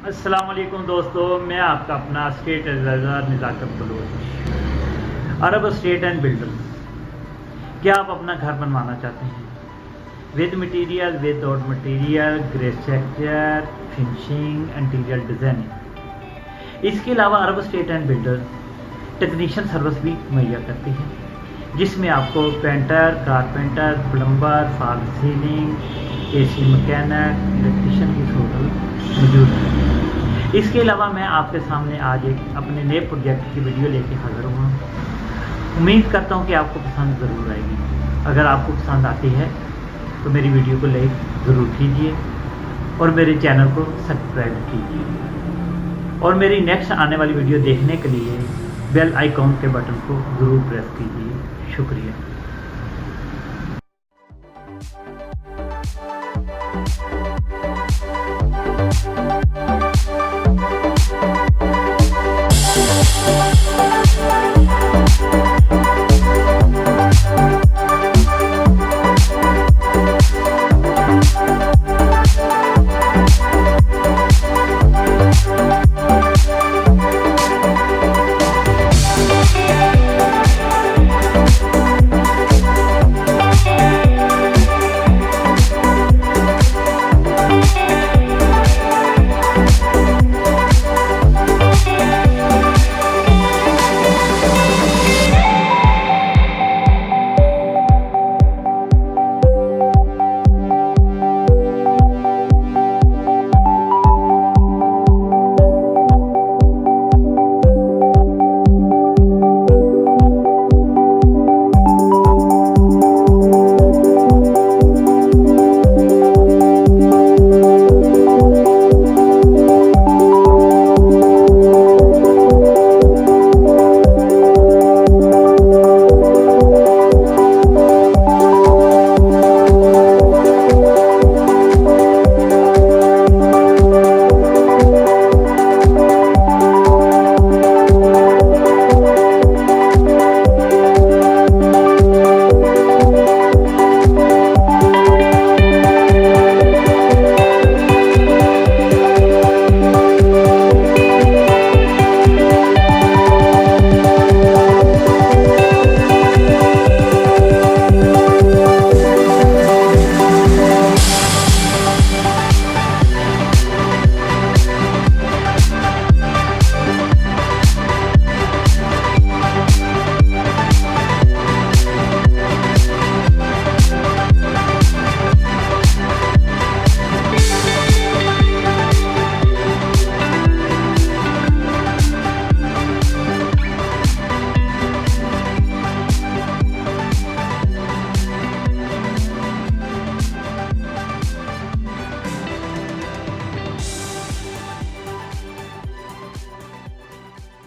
अस्सलाम वालेकुम दोस्तों, मैं आपका अपना estate adviser Nizakat Baloch. Arab estate and builder, क्या आप अपना घर बनवाना चाहते हैं with material, without material, grey structure, finishing, interior designing. इसके अलावा Arab estate and builder technician service भी मुहैया करती है, जिसमें आपको painter, carpenter, plumber, fall ceiling, AC mechanic, electrician की सहूलत मौजूद है। इसके अलावा मैं आपके सामने आज एक अपने नए प्रोजेक्ट की वीडियो लेके हाज़िर हुआ हूँ। उम्मीद करता हूँ कि आपको पसंद ज़रूर आएगी। अगर आपको पसंद आती है तो मेरी वीडियो को लाइक ज़रूर कीजिए और मेरे चैनल को सब्सक्राइब कीजिए, और मेरी नेक्स्ट आने वाली वीडियो देखने के लिए बेल आइकॉन के बटन को ज़रूर प्रेस कीजिए। शुक्रिया।